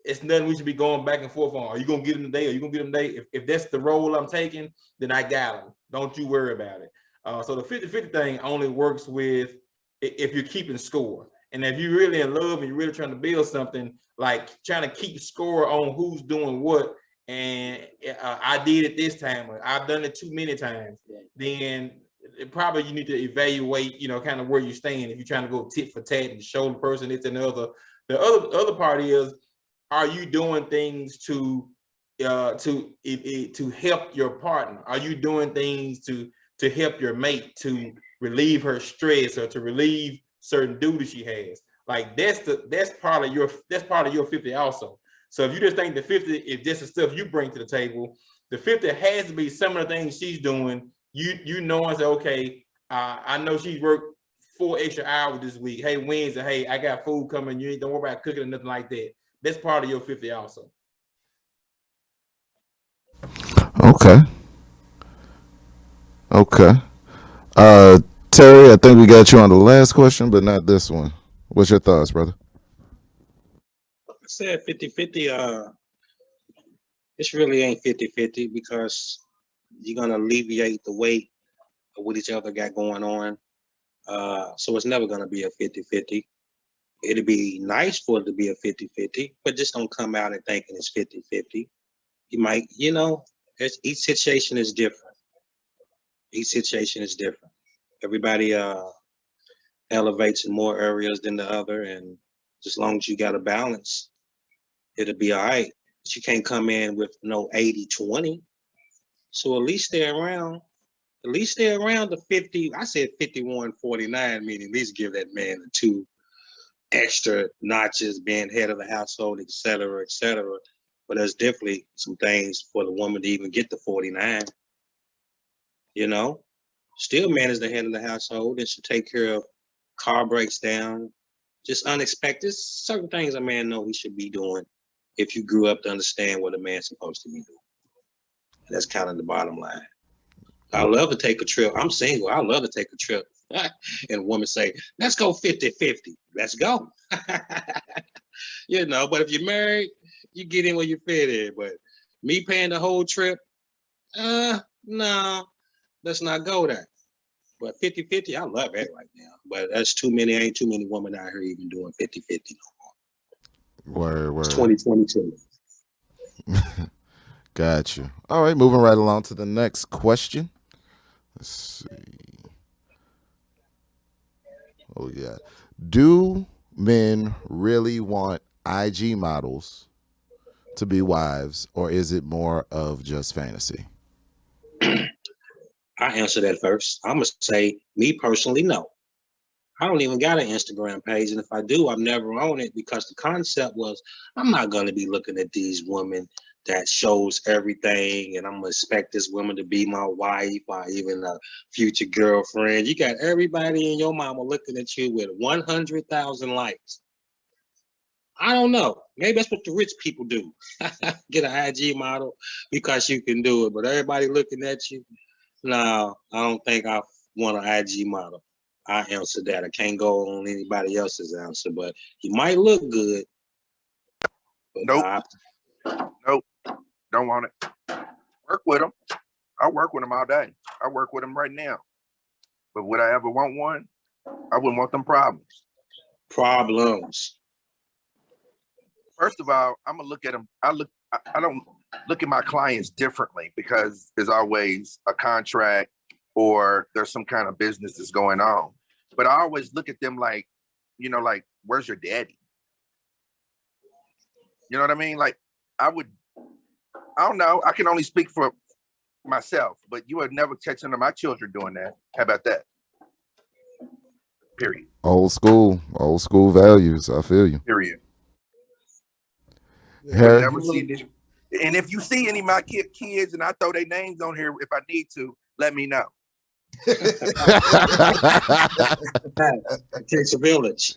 it's nothing we should be going back and forth on. Are you gonna get them today? Are you gonna get them today? If that's the role I'm taking, then I got them. Don't you worry about it. So the 50-50 thing only works with if you're keeping score. And if you're really in love and you're really trying to build something, like trying to keep score on who's doing what, and I did it this time, or I've done it too many times, then probably you need to evaluate, kind of where you stand. If you're trying to go tit for tat and show the person it's another. The other part is, are you doing things to help your partner? Are you doing things to help your mate, to relieve her stress or to relieve certain duties she has? Like that's part of your 50 also. So if you just think the 50 is just the stuff you bring to the table, the 50 has to be some of the things she's doing. You know, and say, okay, I know she's worked 4 extra hours this week. Hey, Wednesday, hey, I got food coming. You don't worry about cooking or nothing like that. That's part of your 50 also. Okay. Okay. Terry, I think we got you on the last question, but not this one. What's your thoughts, brother? I said 50-50. It really ain't 50-50 because you're going to alleviate the weight of what each other got going on. So it's never going to be a 50-50. It'd be nice for it to be a 50-50, but just don't come out and thinking it's 50-50. You might, each situation is different. Each situation is different. Everybody elevates in more areas than the other, and as long as you got a balance, it'll be all right. But you can't come in with no 80-20. So at least stay around. At least stay around the 50. I said 51-49, meaning at least give that man the 2 extra notches, being head of the household, et cetera, et cetera. But there's definitely some things for the woman to even get to 49. Still manage the head of the household and should take care of car breaks down, just unexpected. Certain things a man know he should be doing if you grew up to understand what a man's supposed to be doing. And that's kind of the bottom line. I love to take a trip. I'm single. I love to take a trip. And a woman say, let's go 50-50. Let's go. But if you're married, you get in where you fit in. But me paying the whole trip, no, let's not go there. But 50-50, I love it right now. But ain't too many women out here even doing 50-50 no more. Word. It's 2022. Got you. All right, moving right along to the next question. Let's see. Oh, yeah. Do men really want IG models to be wives, or is it more of just fantasy? I answer that first. I'm going to say, me personally, no. I don't even got an Instagram page. And if I do, I've never owned it because the concept was, I'm not going to be looking at these women that shows everything. And I'm going to expect this woman to be my wife or even a future girlfriend. You got everybody and your mama looking at you with 100,000 likes. I don't know. Maybe that's what the rich people do. Get an IG model because you can do it. But everybody looking at you. No, I don't think I want an IG model. I answer that. I can't go on anybody else's answer, but you might look good. Nope. Nope. Don't want it. Work with them. I work with them all day. I work with them right now. But would I ever want one? I wouldn't want them problems. Problems. First of all, I'm gonna look at them. I don't look at my clients differently because there's always a contract or there's some kind of business that's going on. But I always look at them like, like, where's your daddy? You know what I mean? Like, I don't know. I can only speak for myself, but you would never catch none of my children doing that. How about that? Period. Old school values. I feel you. Period. Harry? Never see this. And if you see any of my kids and I throw their names on here, if I need to, let me know. It takes a village.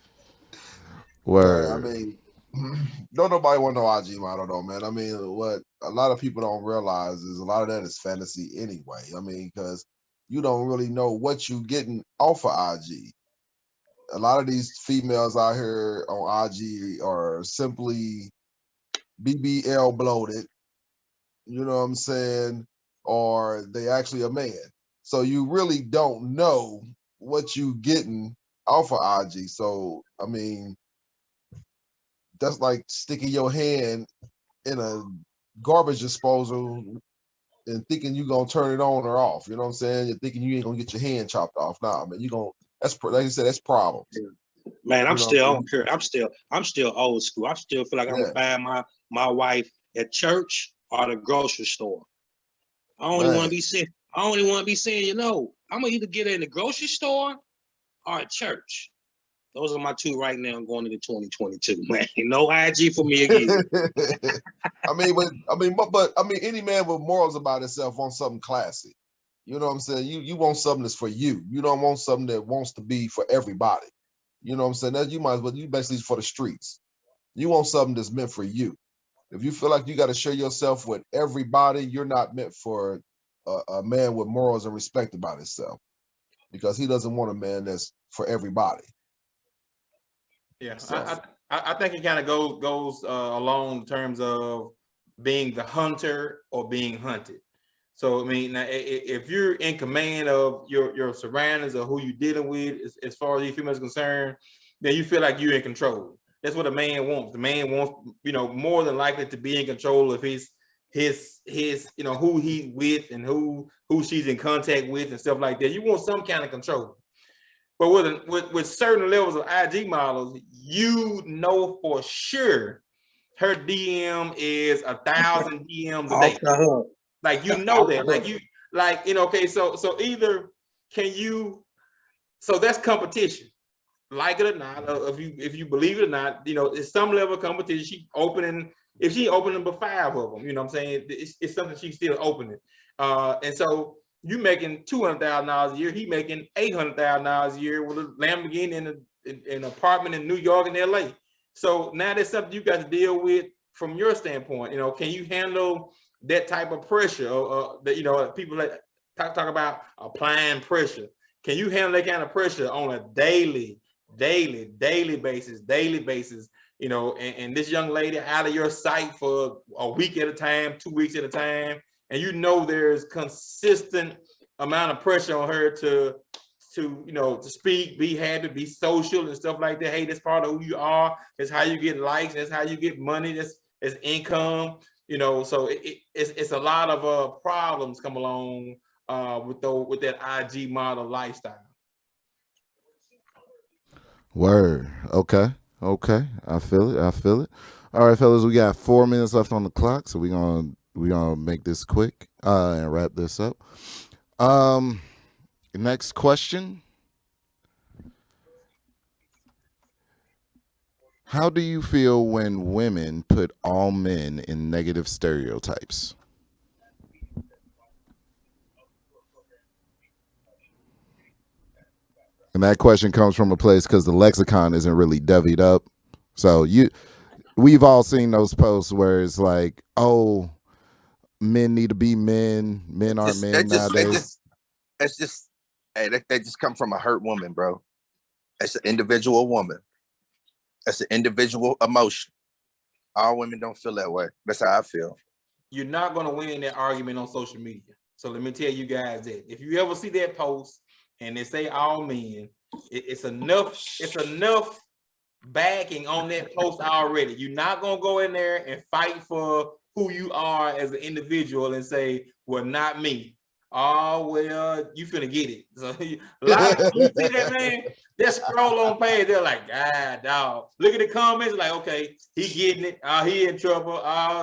Word. I mean, don't nobody want no IG model though, man. I mean, what a lot of people don't realize is a lot of that is fantasy anyway. I mean, because you don't really know what you're getting off of IG. A lot of these females out here on IG are simply BBL bloated, you know what I'm saying? Or they actually a man. So you really don't know what you getting off of IG. So I mean, that's like sticking your hand in a garbage disposal and thinking you gonna turn it on or off. You know what I'm saying? You're thinking you ain't gonna get your hand chopped off. Nah, man, you gonna like you said, that's problems. Man, I'm still on here. I'm still old school. I still feel like I'm gonna find my wife at church or the grocery store. I only want to be saying, you know, I'm gonna either get her in the grocery store or at church. Those are my two right now going into 2022, man. No IG for me again. I mean, any man with morals about himself wants something classy. You know what I'm saying? You want something that's for you. You don't want something that wants to be for everybody. You know what I'm saying? That you might as well, you basically for the streets. You want something that's meant for you. If you feel like you got to share yourself with everybody, you're not meant for a man with morals and respect about himself, because he doesn't want a man that's for everybody. Yeah, so. I think it kind of goes along in terms of being the hunter or being hunted. So I mean, if you're in command of your surroundings or who you're dealing with, as far as your female is concerned, then you feel like you're in control. That's what a man wants. The man wants, more than likely to be in control of his who he's with and who she's in contact with and stuff like that. You want some kind of control. But with certain levels of IG models, you know for sure her DM is 1,000 DMs a day. Like that. Okay, so either can you, so that's competition. Like it or not, if you believe it or not, it's some level of competition. If she opening but 5 of them, you know what I'm saying? It's something she's still opening. And so you making $200,000 a year, he making $800,000 a year with a Lamborghini in an apartment in New York and LA. So now that's something you got to deal with from your standpoint. Can you handle that type of pressure? That people that talk about applying pressure. Can you handle that kind of pressure on a daily basis, and this young lady out of your sight for a week at a time, 2 weeks at a time, and there's consistent amount of pressure on her to speak, be happy, be social and stuff like that. Hey, that's part of who you are. That's how you get likes. That's how you get money. That's income. So it's a lot of problems come along with that IG model lifestyle. Word. Okay. I feel it. All right, fellas, we got 4 minutes left on the clock, so we're gonna make this quick and wrap this up. Next question. How do you feel when women put all men in negative stereotypes? And that question comes from a place because the lexicon isn't really divvied up. So we've all seen those posts where it's like, oh, men need to be men. Men aren't men nowadays. It's just, hey, that just come from a hurt woman, bro. It's an individual woman. It's an individual emotion. All women don't feel that way. That's how I feel. You're not going to win that argument on social media. So let me tell you guys that if you ever see that post and they say all men, it's enough backing on that post already. You're not going to go in there and fight for who you are as an individual and say, well, not me. Oh, well, you finna get it. So a lot of you see that, man, they scroll on page, they're like, God, dog. Look at the comments, like, okay, he getting it. He in trouble.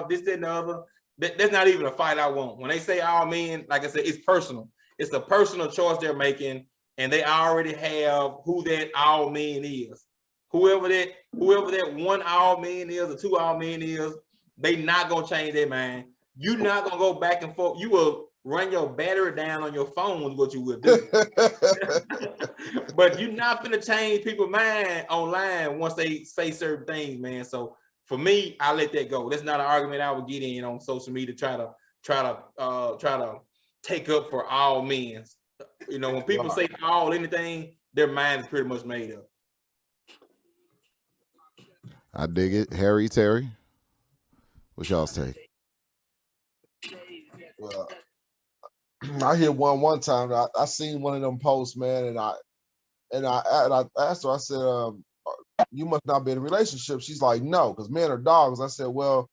This, that, and the other. That's not even a fight I want. When they say all men, like I said, it's personal. It's a personal choice they're making, and they already have who that all men is. Whoever that one all man is or 2 all men is, they not gonna change their mind. You're not gonna go back and forth. You will run your battery down on your phone is what you would do. But you're not gonna change people's mind online once they say certain things, man. So for me, I let that go. That's not an argument I would get in on social media to try to take up for all men. When people say all anything, their mind is pretty much made up. I dig it. Harry, Terry, what's y'all's take? Well, I hit one time. I seen one of them posts, man, and I asked her. I said, "You must not be in a relationship." She's like, "No, because men are dogs." I said, "Well,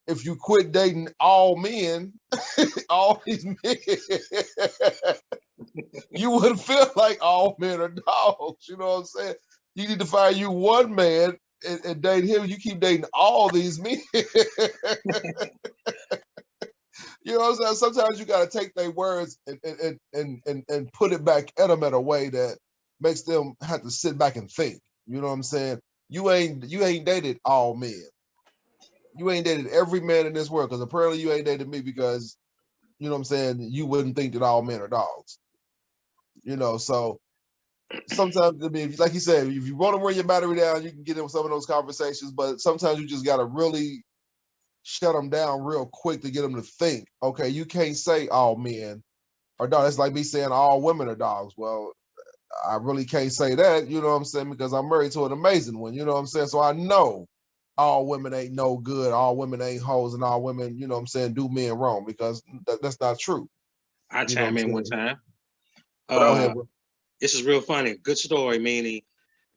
if you quit dating all men, all these men, you wouldn't feel like all men are dogs." You know what I'm saying? You need to find you one man and date him. You keep dating all these men. You know what I'm saying? Sometimes you got to take their words and put it back at them in a way that makes them have to sit back and think. You know what I'm saying? You ain't dated all men. You ain't dated every man in this world, because apparently you ain't dated me, because you know what I'm saying, you wouldn't think that all men are dogs. You know, so sometimes, I mean, like you said, if you want to wear your battery down, you can get in some of those conversations, but sometimes you just got to really shut them down real quick to get them to think. Okay, you can't say all men are dogs. It's like me saying all women are dogs. Well, I really can't say that, you know what I'm saying, because I'm married to an amazing one, you know what I'm saying? So I know all women ain't no good, all women ain't hoes, and all women, you know what I'm saying, do men wrong, because that's not true. I chime in one time. Go ahead, bro. This is real funny. Good story, meaning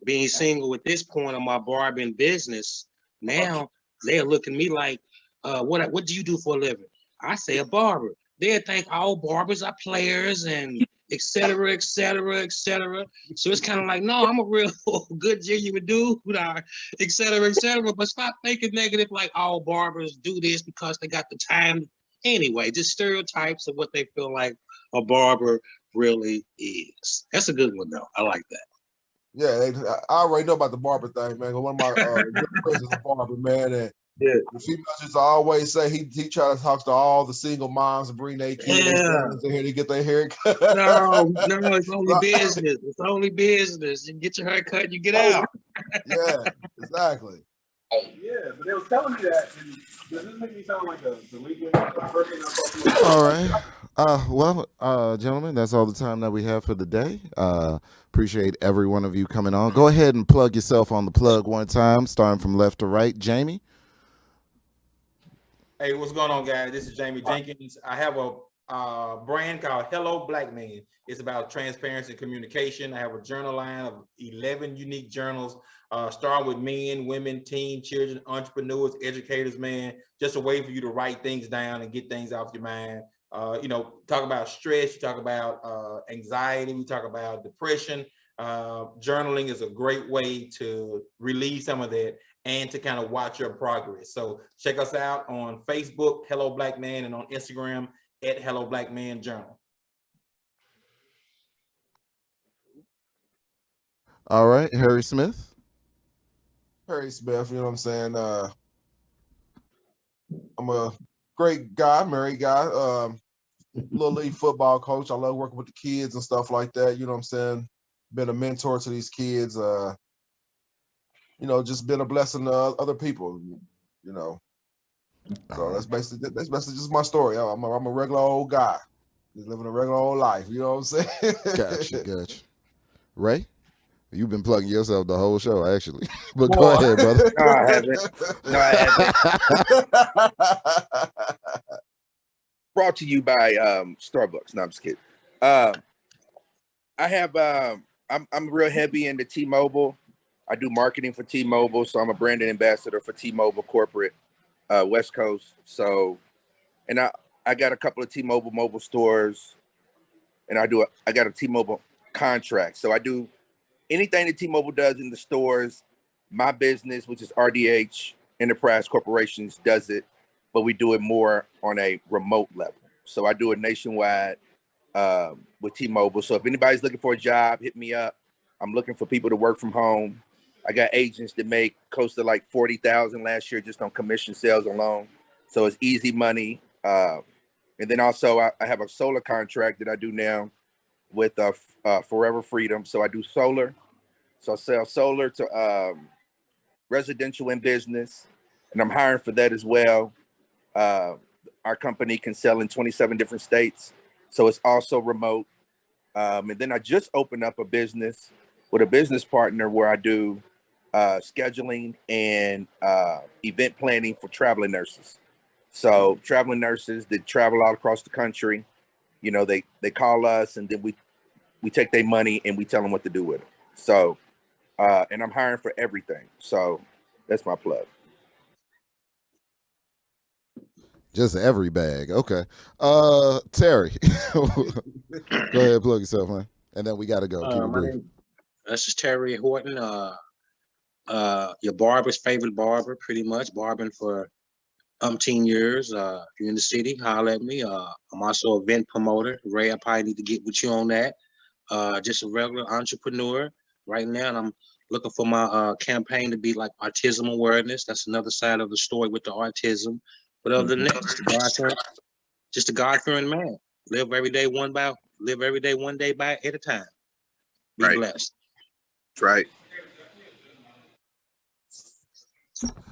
being single at this point of my barbering business. Now they're looking at me like, what do you do for a living? I say a barber. They think all barbers are players and et cetera, et cetera, et cetera. So it's kind of like, no, I'm a real good, genuine dude, et cetera, et cetera. But stop thinking negative like all barbers do this because they got the time. Anyway, just stereotypes of what they feel like a barber really is. That's a good one, though. I like that. Yeah, I already know about the barber thing, man. One of my good friends is a barber, man, and the females just always say he try to talk to all the single moms and bring their kids in here to get their hair cut. No, it's only business. It's only business. You get your hair cut, you get out. Yeah, exactly. Yeah, but they was telling me that. Does this make me sound like a delinquent person? All right. Well, gentlemen, that's all the time that we have for the day. Appreciate every one of you coming on. Go ahead and plug yourself on the plug one time, starting from left to right. Jamie. Hey, what's going on, guys? This is Jamie Jenkins. I have a brand called Hello Black Man. It's about transparency and communication. I have a journal line of 11 unique journals, starting with men, women, teen, children, entrepreneurs, educators, man. Just a way for you to write things down and get things off your mind. Talk about stress, you talk about anxiety, we talk about depression. Journaling is a great way to relieve some of that and to kind of watch your progress. So check us out on Facebook, Hello Black Man, and on Instagram at Hello Black Man Journal. All right, Harry Smith. Harry Smith, you know what I'm saying? I'm a great guy, married guy, little league football coach. I love working with the kids and stuff like that. You know what I'm saying? Been a mentor to these kids. Just been a blessing to other people. You know, so that's basically just my story. I'm a regular old guy, just living a regular old life. You know what I'm saying? Gotcha. Ray, you've been plugging yourself the whole show, actually. But go ahead, brother. No, I haven't. Brought to you by Starbucks. No, I'm just kidding. I have I'm real heavy into T-Mobile. I do marketing for T-Mobile, so I'm a branded ambassador for T-Mobile corporate West Coast. So, and I got a couple of T-Mobile mobile stores, and I got a T-Mobile contract. So I do anything that T-Mobile does in the stores. My business, which is RDH Enterprise Corporations, does it, but we do it more on a remote level. So I do it nationwide with T-Mobile. So if anybody's looking for a job, hit me up. I'm looking for people to work from home. I got agents that make close to like $40,000 last year just on commission sales alone. So it's easy money. And then also I have a solar contract that I do now with Forever Freedom. So I do solar. So I sell solar to residential and business, and I'm hiring for that as well. Our company can sell in 27 different states, so it's also remote. And then I just opened up a business with a business partner where I do scheduling and event planning for traveling nurses. So traveling nurses that travel all across the country, You know, they call us, and then we take their money and we tell them what to do with it. So, and I'm hiring for everything. So that's my plug. Just every bag. Okay. Terry. Go ahead, plug yourself, man. And then we gotta go. Keep it brief. This is Terry Horton. Your barber's favorite barber, pretty much. Barbering for umpteen years. If you're in the city, holler at me. I'm also an event promoter. Ray, I probably need to get with you on that. Just a regular entrepreneur right now, and I'm looking for my campaign to be like autism awareness. That's another side of the story with the autism. But other than that, just a God-fearing man. Live every day one day by at a time. Be blessed. That's right.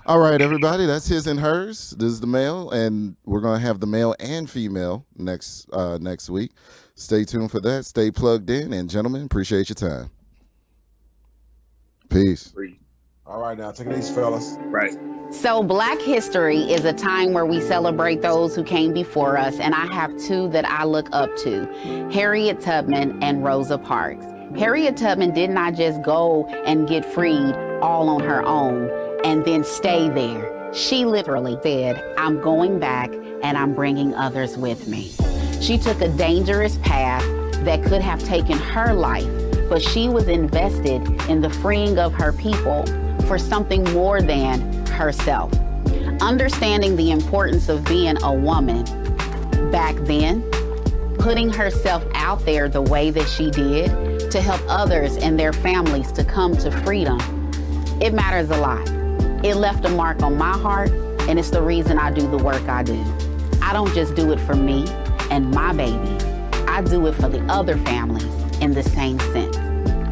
All right, everybody. That's his and hers. This is the male, and we're gonna have the male and female next week. Stay tuned for that. Stay plugged in, and gentlemen, appreciate your time. Peace. All right, now take it easy, fellas. Right. So Black History is a time where we celebrate those who came before us, and I have two that I look up to, Harriet Tubman and Rosa Parks. Harriet Tubman did not just go and get freed all on her own and then stay there. She literally said, I'm going back and I'm bringing others with me. She took a dangerous path that could have taken her life, but she was invested in the freeing of her people for something more than herself. Understanding the importance of being a woman back then, putting herself out there the way that she did to help others and their families to come to freedom, it matters a lot. It left a mark on my heart, and it's the reason I do the work I do. I don't just do it for me and my babies. I do it for the other families in the same sense.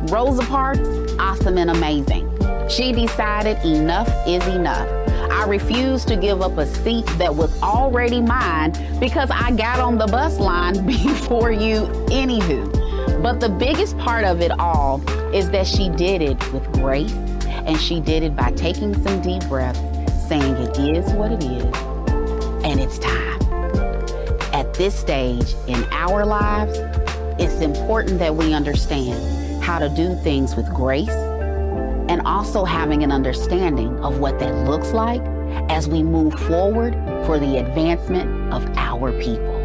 Rosa Parks, awesome and amazing. She decided enough is enough. I refused to give up a seat that was already mine because I got on the bus line before you anywho. But the biggest part of it all is that she did it with grace, and she did it by taking some deep breaths, saying it is what it is, and it's time. At this stage in our lives, it's important that we understand how to do things with grace, and also having an understanding of what that looks like as we move forward for the advancement of our people.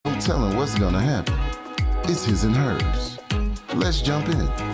I'm telling what's gonna happen. It's his and hers. Let's jump in.